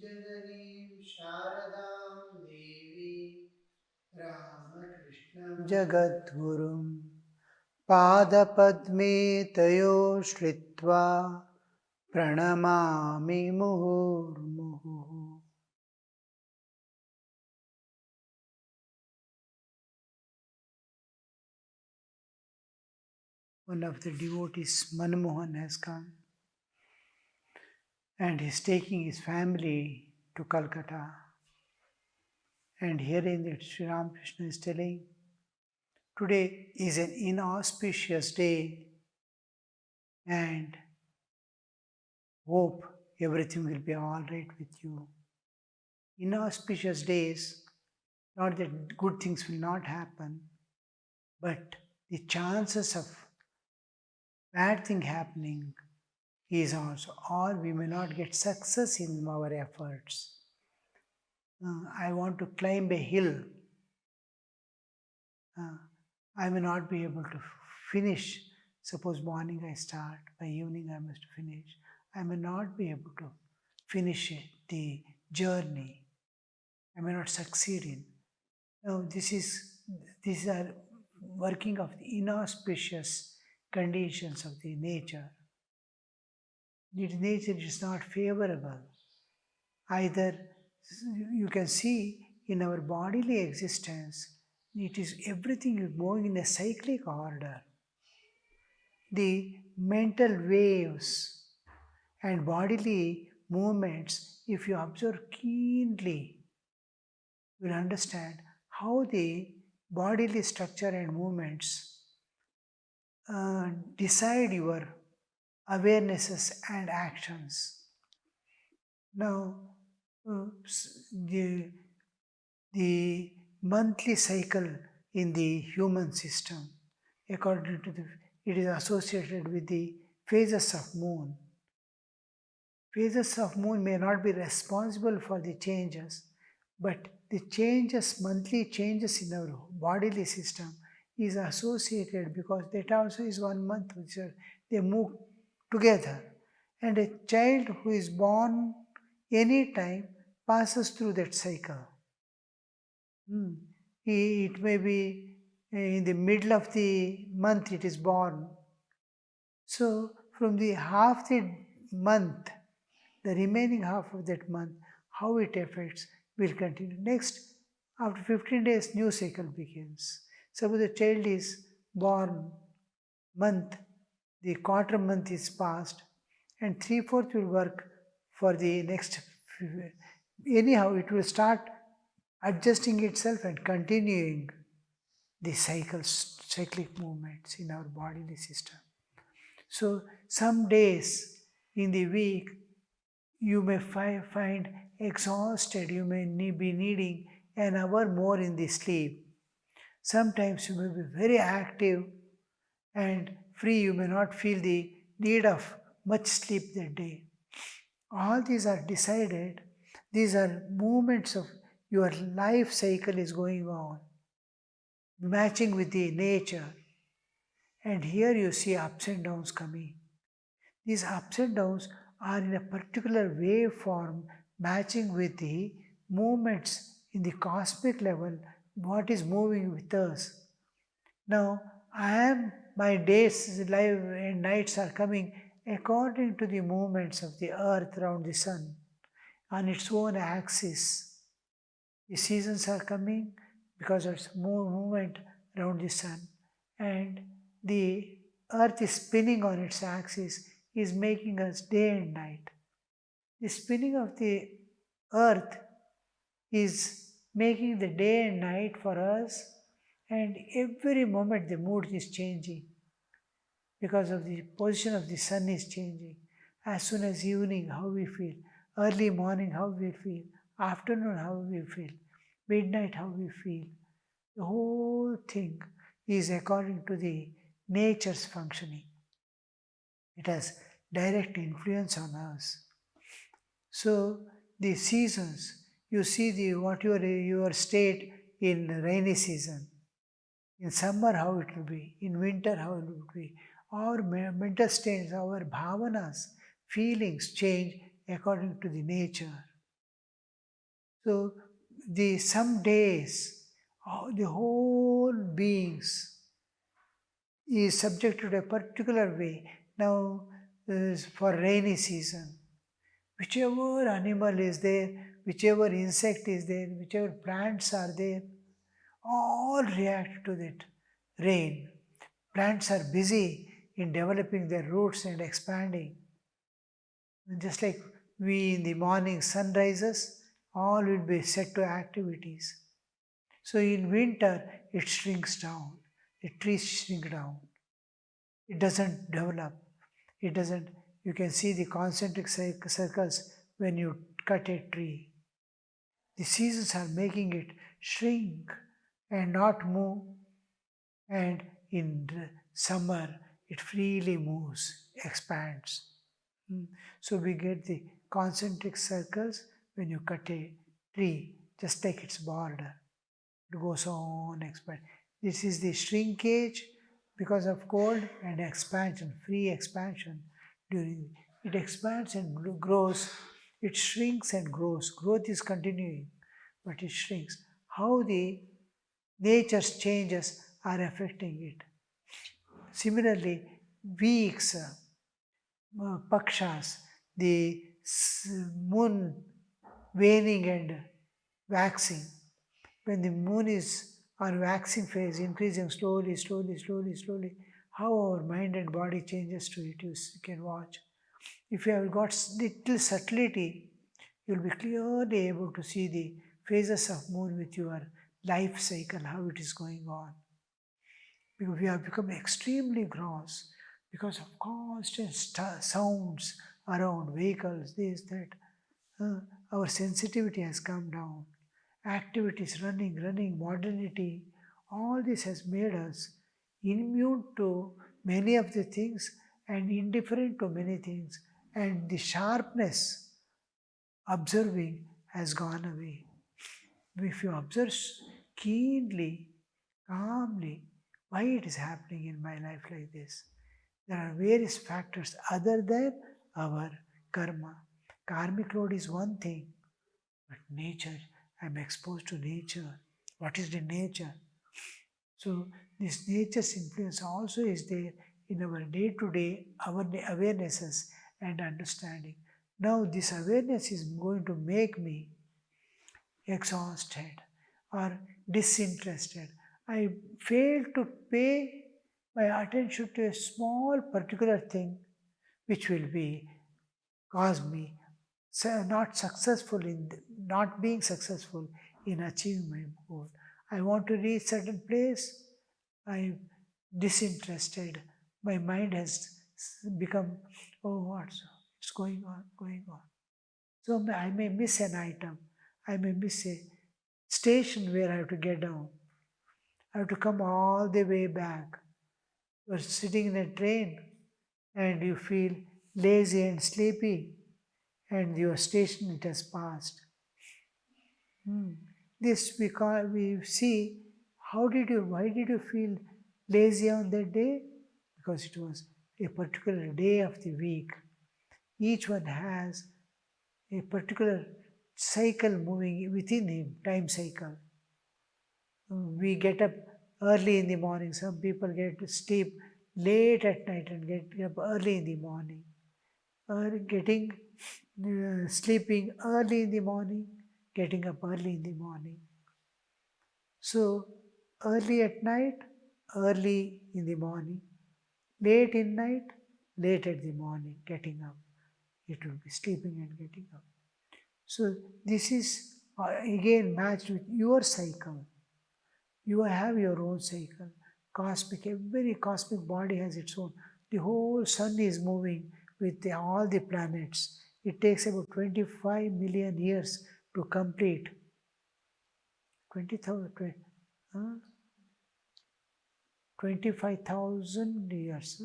Jananim Sharadam Devi Ramakrishna Jagadgurum Padapadme Tayo Shritva Pranamami Muhurmuhu. One of the devotees, Manmohan, has come and he's taking his family to Calcutta. And hearing that Sri Ramakrishna is telling, today is an inauspicious day and hope everything will be all right with you. Inauspicious days, not that good things will not happen, but the chances of bad thing happening is also, or we may not get success in our efforts. I want to climb a hill. I may not be able to finish. Suppose morning I start, by evening I must finish. I may not be able to finish it, the journey. I may not succeed in. Now these are working of the inauspicious conditions of the nature. The nature is not favorable. Either you can see in our bodily existence, it is everything is moving in a cyclic order. The mental waves and bodily movements, if you observe keenly, you will understand how the bodily structure and movements decide your awarenesses and actions. Now, the monthly cycle in the human system, according to it is associated with the phases of moon. Phases of moon may not be responsible for the changes, but the changes, monthly changes in our bodily system is associated because that also is 1 month which they move together. And a child who is born any time passes through that cycle. It may be in the middle of the month it is born. So from the half the month, the remaining half of that month, how it affects will continue. Next, after 15 days, new cycle begins. Suppose the child is born month, the quarter month is passed, and 3/4 will work for the next. Anyhow, it will start adjusting itself and continuing the cyclic movements in our bodily system. So some days in the week you may find exhausted, you may be needing an hour more in the sleep. Sometimes you may be very active and free, you may not feel the need of much sleep that day. All these are decided, these are movements of your life cycle is going on, matching with the nature. And here you see ups and downs coming. These ups and downs are in a particular waveform matching with the movements in the cosmic level, what is moving with us. Now, my days, life and nights are coming according to the movements of the earth around the sun on its own axis. The seasons are coming because of its movement around the sun, and the earth is spinning on its axis, is making us day and night. The spinning of the earth is making the day and night for us, and every moment the mood is changing because of the position of the sun is changing. As soon as evening, how we feel, early morning, how we feel, afternoon, how we feel, midnight, how we feel. The whole thing is according to the nature's functioning. It has direct influence on us. So the seasons, you see your state in rainy season. In summer, how it will be. In winter, how it will be. Our mental states, our bhavanas, feelings change according to the nature. So some days, the whole beings is subjected to a particular way. Now, for rainy season, whichever animal is there, whichever insect is there, whichever plants are there, all react to that rain. Plants are busy in developing their roots and expanding. Just like we in the morning sun rises, all will be set to activities. So in winter, it shrinks down. The trees shrink down. It doesn't develop. It doesn't. You can see the concentric circles when you cut a tree. The seasons are making it shrink and not move. And in the summer, it freely moves, expands. Mm. So we get the concentric circles when you cut a tree, just like its border. It goes on expand. This is the shrinkage because of cold and expansion, free expansion. During it expands and grows, it shrinks and grows. Growth is continuing, but it shrinks. How the nature's changes are affecting it. Similarly, weeks, pakshas, the moon waning and waxing. When the moon is on waxing phase, increasing slowly, slowly, slowly, slowly, how our mind and body changes to it, you can watch. If you have got little subtlety, you'll be clearly able to see the phases of moon with your life cycle, how it is going on. Because we have become extremely gross because of constant sounds around vehicles, this, that. Our sensitivity has come down. Activities, running, modernity, all this has made us immune to many of the things and indifferent to many things. And the sharpness observing has gone away. If you observe keenly, calmly, why it is happening in my life like this, there are various factors other than our karma. Karmic load is one thing, but nature, I'm exposed to nature. What is the nature? So this nature's influence also is there in our day-to-day our awarenesses and understanding. Now this awareness is going to make me exhausted or disinterested. I fail to pay my attention to a small particular thing which will be cause me not successful in not being successful in achieving my goal. I want to reach certain place. I'm disinterested. My mind has become, oh, what's it's going on, going on. So I may miss an item. I may miss a station where I have to get down. I have to come all the way back. You're sitting in a train and you feel lazy and sleepy, and your station it has passed. This because we see why did you feel lazy on that day? Because it was a particular day of the week. Each one has a particular cycle moving within him, time cycle. We get up early in the morning. Some people get to sleep late at night and get up early in the morning. Or getting sleeping early in the morning, getting up early in the morning. So early at night, early in the morning, late in night, late at the morning, getting up. It will be sleeping and getting up. So this is again matched with your cycle. You have your own cycle. Cosmic, every cosmic body has its own. The whole sun is moving with all the planets. It takes about 25 million years to complete. 20,000, 25,000 years,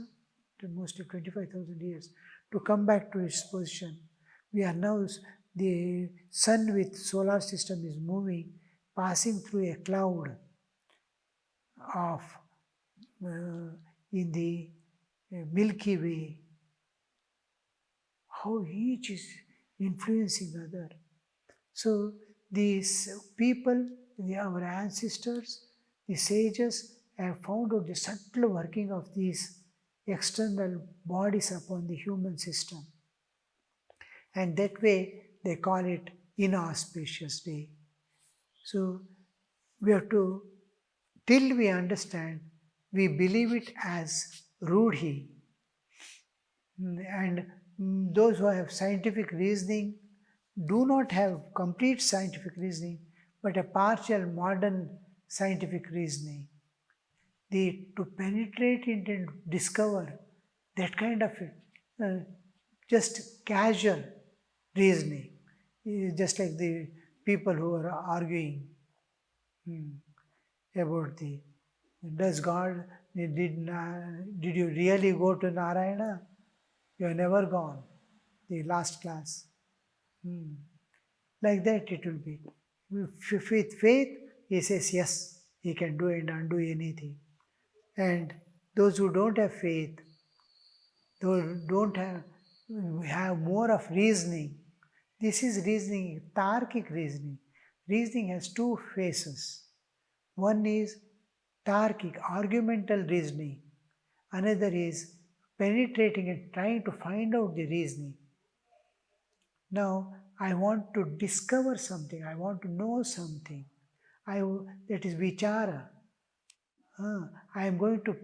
mostly 25,000 years to come back to its position. We are now, the sun with solar system is moving, passing through a cloud of in the Milky Way. How each is influencing other. So These people, our ancestors, the sages, have found out the subtle working of these external bodies upon the human system. And that way they call it inauspicious day. So we have to, till we understand, we believe it as Rudhi. And those who have scientific reasoning do not have complete scientific reasoning, but a partial modern scientific reasoning. To penetrate it and discover that kind of uh, just casual reasoning, just like the people who are arguing about the does God did you really go to Narayana? You have never gone. The last class. Like that it will be. With faith, he says yes, he can do and undo anything. And those who don't have faith, those don't have more of reasoning. This is reasoning, Tarkic reasoning. Reasoning has two phases. One is Tarkic, argumental reasoning. Another is penetrating and trying to find out the reasoning. Now, I want to discover something, I want to know something. That is vichara. I am going to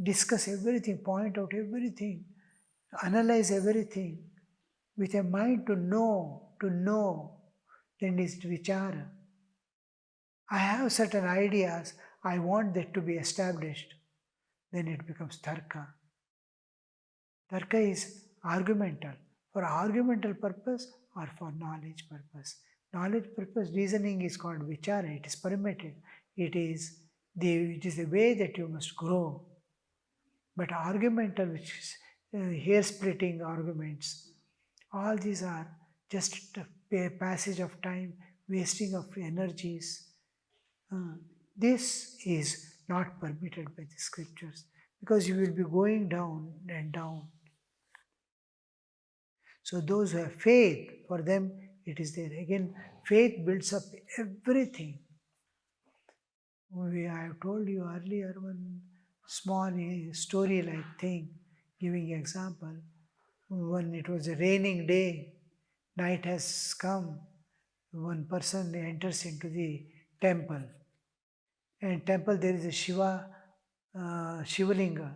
discuss everything, point out everything, analyze everything with a mind to know, then it's vichara. I have certain ideas, I want that to be established, then it becomes tarka. Tarka is argumental, for argumental purpose or for knowledge purpose. Knowledge purpose reasoning is called vichara, it is permitted. It is the way that you must grow. But argumental, which is hair splitting arguments, all these are just a passage of time, wasting of energies. This is not permitted by the scriptures because you will be going down and down. So those who have faith, for them it is there. Again, faith builds up everything. I have told you earlier one small story-like thing, giving example. When it was a raining day, night has come, one person enters into the temple. And temple there is a Shivalinga,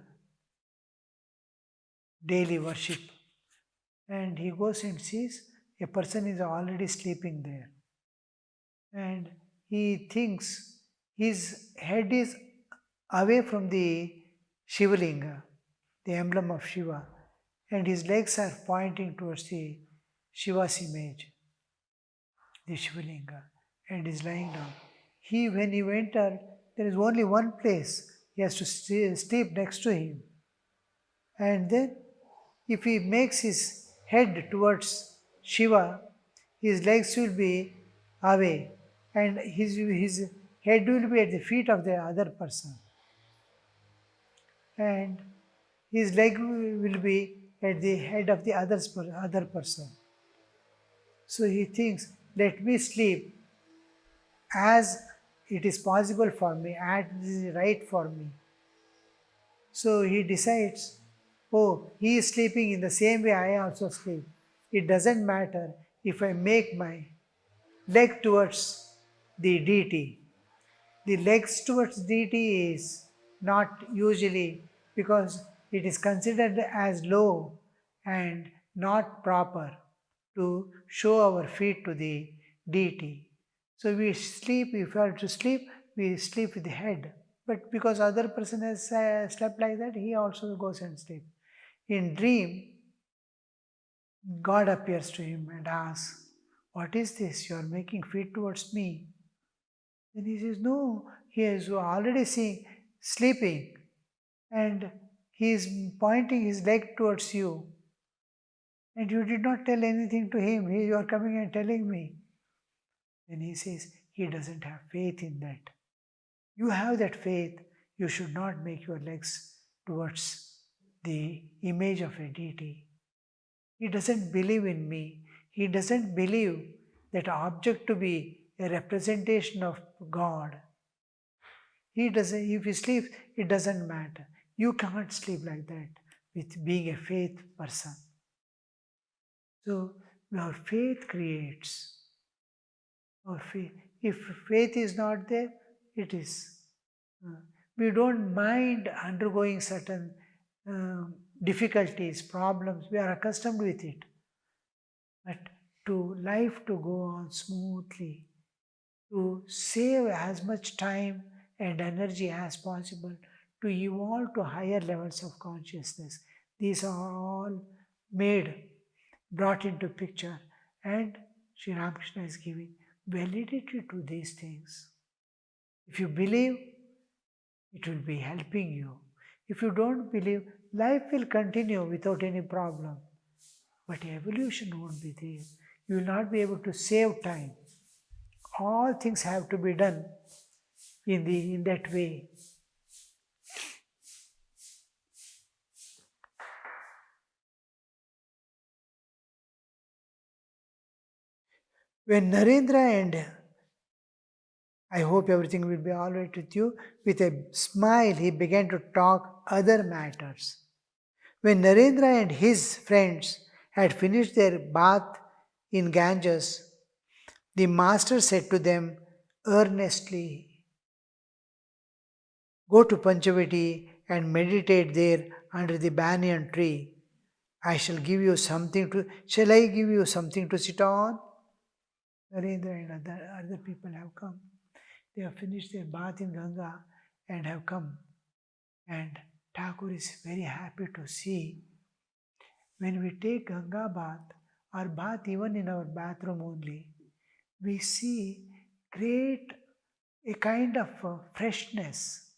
daily worship. And he goes and sees a person is already sleeping there. And he thinks his head is away from the Shivalinga, the emblem of Shiva, and his legs are pointing towards the Shiva's image, the Shivalinga, and is lying down. When he entered, there is only one place. He has to sleep next to him. And then, if he makes his head towards Shiva, his legs will be away, and his head will be at the feet of the other person, and his leg will be at the head of the other person. So he thinks, let me sleep as it is possible for me, as it is right for me. So he decides, oh, he is sleeping in the same way I also sleep. It doesn't matter if I make my leg towards the deity. The legs towards deity is not usually, because it is considered as low and not proper to show our feet to the deity. So we sleep, if we are to sleep, we sleep with the head. But because other person has slept like that, he also goes and sleep. In dream, God appears to him and asks, what is this? You are making feet towards me. Then he says, no, he is already sleeping and he is pointing his leg towards you. And you did not tell anything to him. You are coming and telling me. Then he says, he doesn't have faith in that. You have that faith. You should not make your legs towards the image of a deity. He doesn't believe in me. He doesn't believe that object to be a representation of God. He doesn't, if he sleeps, it doesn't matter. You can't sleep like that with being a faith person. So our faith creates. Our faith. If faith is not there, it is. uh, we don't mind undergoing certain difficulties, problems. We are accustomed with it. But to life to go on smoothly, to save as much time and energy as possible, to evolve to higher levels of consciousness. These are all made, brought into picture, and Sri Ramakrishna is giving validity to these things. If you believe, it will be helping you. If you don't believe, life will continue without any problem. But evolution won't be there. You will not be able to save time. All things have to be done in that way. When Narendra and I hope everything will be all right with you, with a smile he began to talk other matters. When Narendra and his friends had finished their bath in Ganges, the master said to them earnestly, "Go to Panchavati and meditate there under the banyan tree. I shall give you something to shall I give you something to sit on?" Narendra and other people have come. They have finished their bath in Ganga and have come. And Thakur is very happy to see when we take Ganga bath or bath even in our bathroom only, we see great a kind of freshness.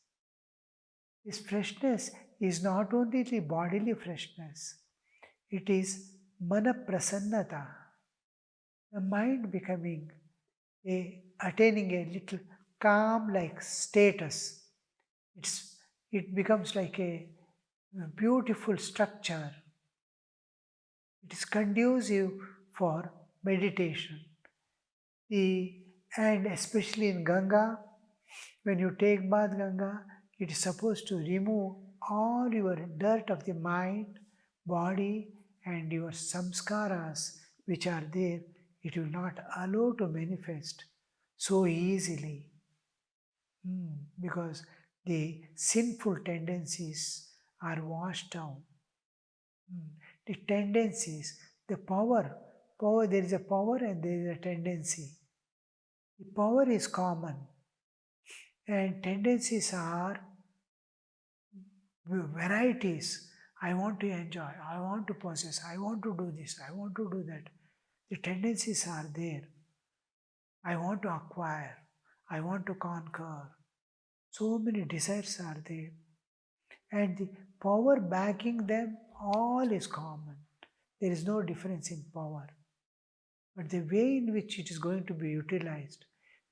This freshness is not only the bodily freshness, it is mana prasannata, the mind becoming attaining a little calm like status. It becomes like a beautiful structure. It is conducive for meditation. And especially in Ganga, when you take bath Ganga, it is supposed to remove all your dirt of the mind, body, and your samskaras which are there. It will not allow to manifest so easily. Because the sinful tendencies are washed out. The tendencies, the power, there is a power and there is a tendency. The power is common and tendencies are varieties. I want to enjoy, I want to possess, I want to do this, I want to do that. The tendencies are there. I want to acquire, I want to conquer. So many desires are there. And the power backing them all is common. There is no difference in power. But the way in which it is going to be utilized.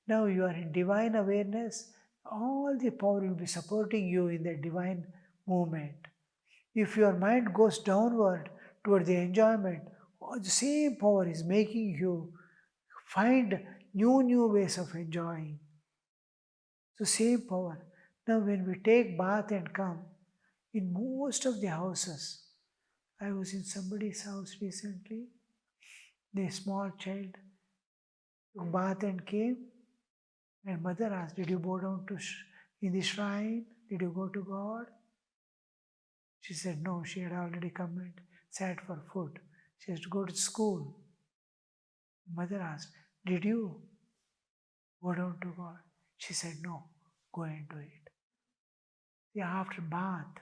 Now you are in divine awareness, all the power will be supporting you in the divine movement. If your mind goes downward toward the enjoyment, the same power is making you find new ways of enjoying. So same power. Now when we take bath and come, in most of the houses, I was in somebody's house recently, the small child took bath and came, and mother asked, "Did you bow down in the shrine? Did you go to God?" She said no, she had already come and sat for food. She has to go to school. Mother asked, "Did you go down to God?" She said no, go and do it. After bath,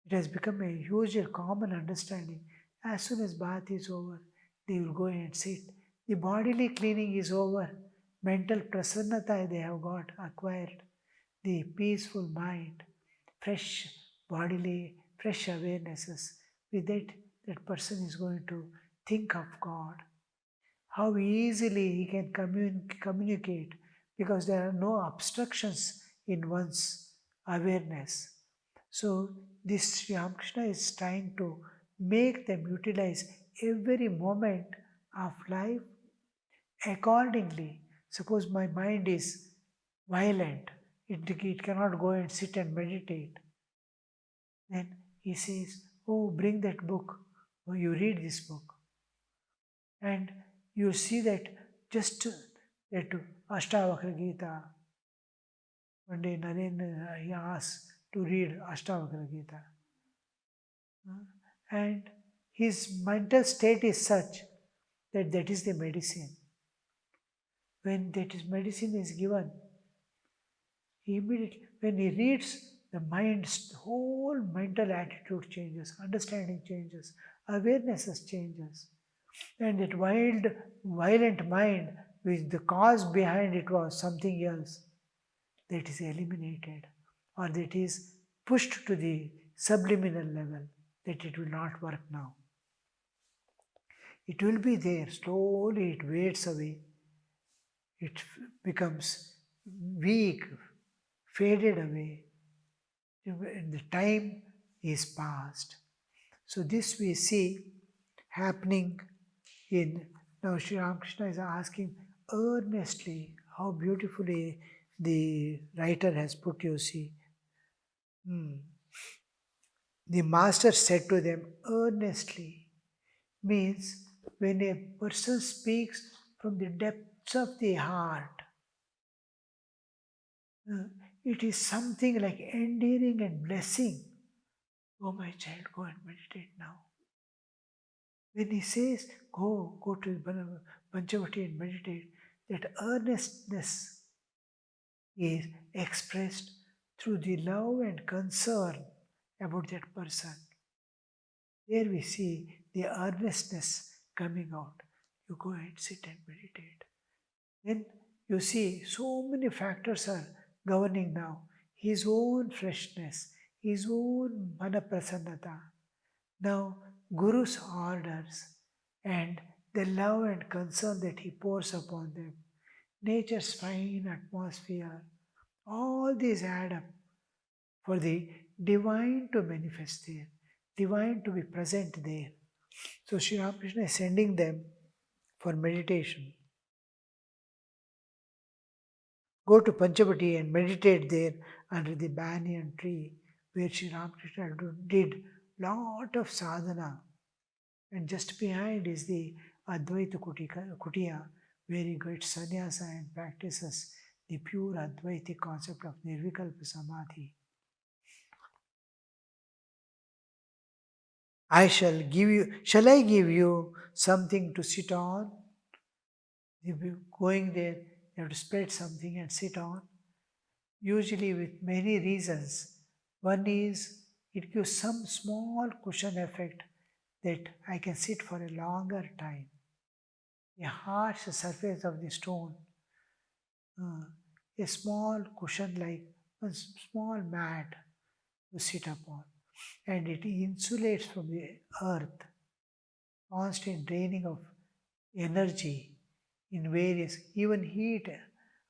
it has become a huge common understanding. As soon as bath is over, they will go and sit. The bodily cleaning is over. Mental prasannata they have got acquired. The peaceful mind, fresh bodily, fresh awarenesses. With that, that person is going to think of God. How easily he can communicate because there are no obstructions in one's awareness. So this Sri Ramakrishna is trying to make them utilize every moment of life accordingly Suppose my mind is violent, it cannot go and sit and meditate. Then he says, oh, bring that book. Oh, you read this book. And you see that just that Ashtavakra Gita. One day Narendra, he asked to read Ashtavakra Gita. And his mental state is such that that is the medicine. When that is medicine is given, he immediately, when he reads, the mind's whole mental attitude changes, understanding changes, awarenesses changes. And that wild, violent mind, which the cause behind it was something else, that is eliminated or that is pushed to the subliminal level, that it will not work now. It will be there, slowly it fades away, it becomes weak, faded away, and the time is past. So this we see happening in, now Sri Ramakrishna is asking earnestly, how beautifully the writer has put, you see. The master said to them earnestly, means when a person speaks from the depths of the heart, uh, it is something like endearing and blessing. Oh, my child, go and meditate now. When he says, go to Panchavati and meditate, that earnestness is expressed through the love and concern about that person. There we see the earnestness coming out. You go and sit and meditate. Then you see so many factors are governing now. His own freshness, his own manaprasannata. Now Guru's orders and the love and concern that he pours upon them. Nature's fine atmosphere. All these add up for the divine to manifest there, divine to be present there. So Sri Ramakrishna is sending them for meditation. Go to Panchavati and meditate there under the banyan tree where Sri Ramakrishna did lot of sadhana. And just behind is the Advaita Kutiya where he gets sannyasa and practices the pure Advaitic concept of Nirvikalpa Samadhi. Shall I give you something to sit on? If you're going there, you have to spread something and sit on. Usually with many reasons. One is it gives some small cushion effect that I can sit for a longer time. The harsh surface of the stone, a small cushion like a small mat to sit upon, and it insulates from the earth, constant draining of energy in various, even heat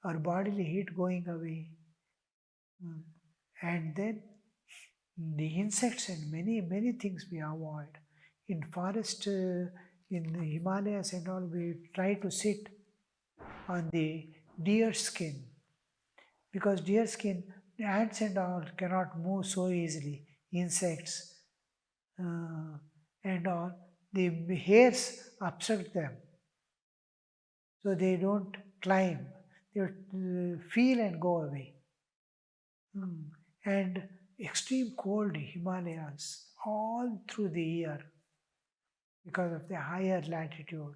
or bodily heat going away. And then the insects and many things we avoid. In forest, in the Himalayas and all, we try to sit on the deer skin because deer skin, the ants and all cannot move so easily. Insects and all, the hairs obstruct them, so they don't climb. They feel and go away. And extreme cold Himalayas all through the year because of the higher latitude.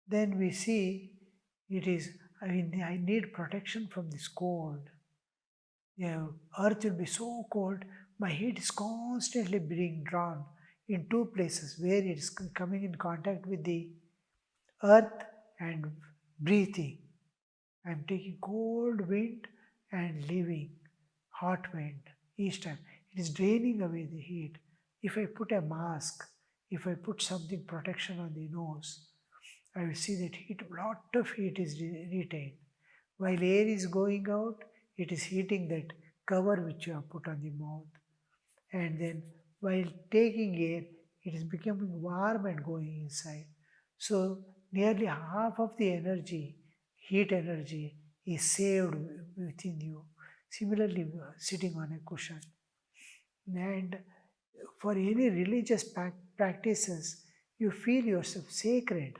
Then we see it is, I need protection from this cold. Earth will be so cold, my heat is constantly being drawn in two places where it is coming in contact with the earth and breathing. I am taking cold wind and leaving hot wind each time. It is draining away the heat. If I put a mask, if I put something protection on the nose, I will see that lot of heat is retained. While air is going out, it is heating that cover which you have put on the mouth. And then while taking air, it is becoming warm and going inside. So nearly half of the energy heat energy is saved within you. Similarly, sitting on a cushion. And for any religious practices, you feel yourself sacred,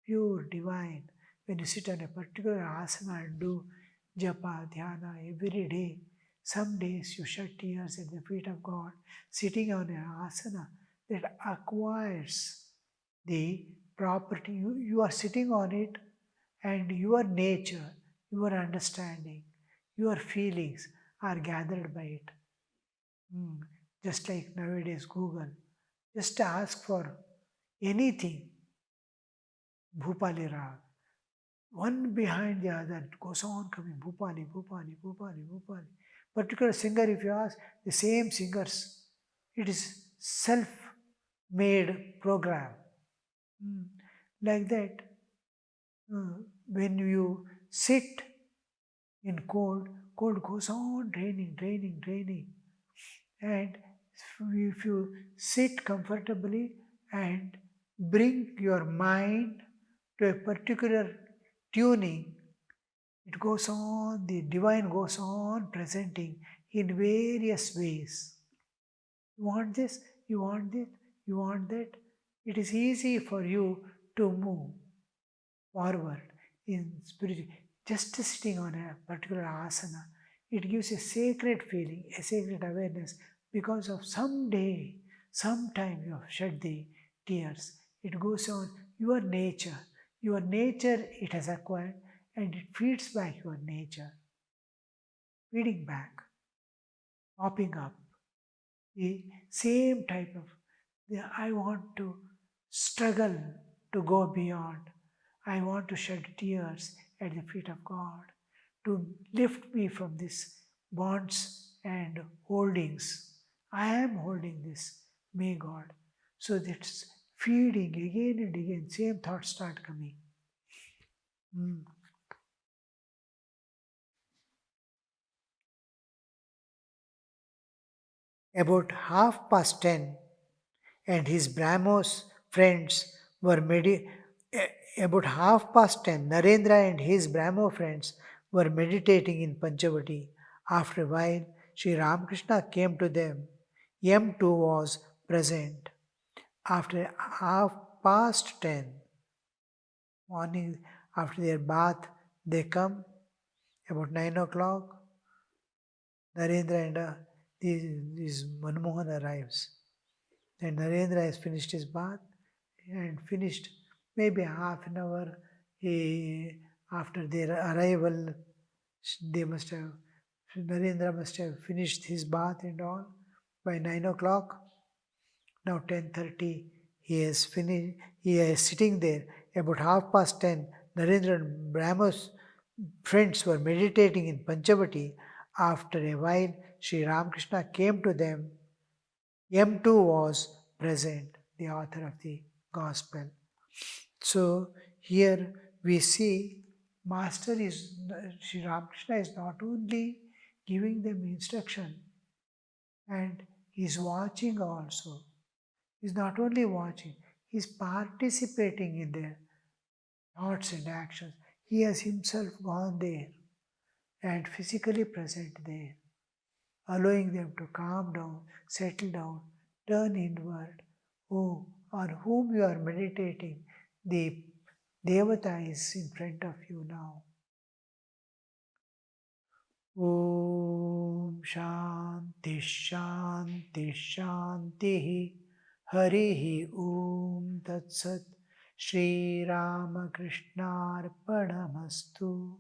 pure, divine. When you sit on a particular asana and do japa, dhyana every day, some days you shed tears at the feet of God, sitting on an asana that acquires the property. You are sitting on it, and your nature, your understanding, your feelings are gathered by it. Hmm. Just like nowadays, Google, just ask for anything, Bhupali Rag, one behind the other, it goes on coming, Bhupali, Bhupali, Bhupali, Bhupali. Particular singer, if you ask, the same singers, it is self-made program. Hmm. Like that, when you sit in cold, cold goes on draining, draining, draining. And if you sit comfortably and bring your mind to a particular tuning, it goes on, the divine goes on presenting in various ways. You want this, you want this, you want that. It is easy for you to move forward in spiritual. Just sitting on a particular asana, it gives a sacred feeling, a sacred awareness because of someday, sometime you have shed the tears. It goes on your nature. Your nature it has acquired and it feeds back your nature, feeding back, popping up. The same type of, I want to struggle to go beyond. I want to shed tears at the feet of God to lift me from these bonds and holdings. I am holding this, may God. So that's feeding again and again, same thoughts start coming. Mm. About 10:30, and his Brahmos friends were about 10:30, Narendra and his Brahmo friends were meditating in Panchavati. After a while, Sri Ramakrishna came to them. M2 was present. After 10:30 morning, after their bath, they come about 9 o'clock. Narendra and this Manmohan arrives. Then Narendra has finished his bath and finished maybe half an hour after their arrival. They must have, Narendra must have finished his bath and all by 9 o'clock. Now 10:30, he has finished, he is sitting there. About 10:30, Narendra and Brahma's friends were meditating in Panchavati. After a while, Sri Ramakrishna came to them. M2 was present, the author of the Gospel. So here we see Master is, Sri Ramakrishna is not only giving them instruction and he is watching also. He is not only watching, he is participating in their thoughts and actions. He has himself gone there and physically present there, allowing them to calm down, settle down, turn inward. Oh, on whom you are meditating, the Devata is in front of you now. Om Shanti Shanti Shanti Harihi Om Tat Sat Shri Ramakrishna Arpanamastu.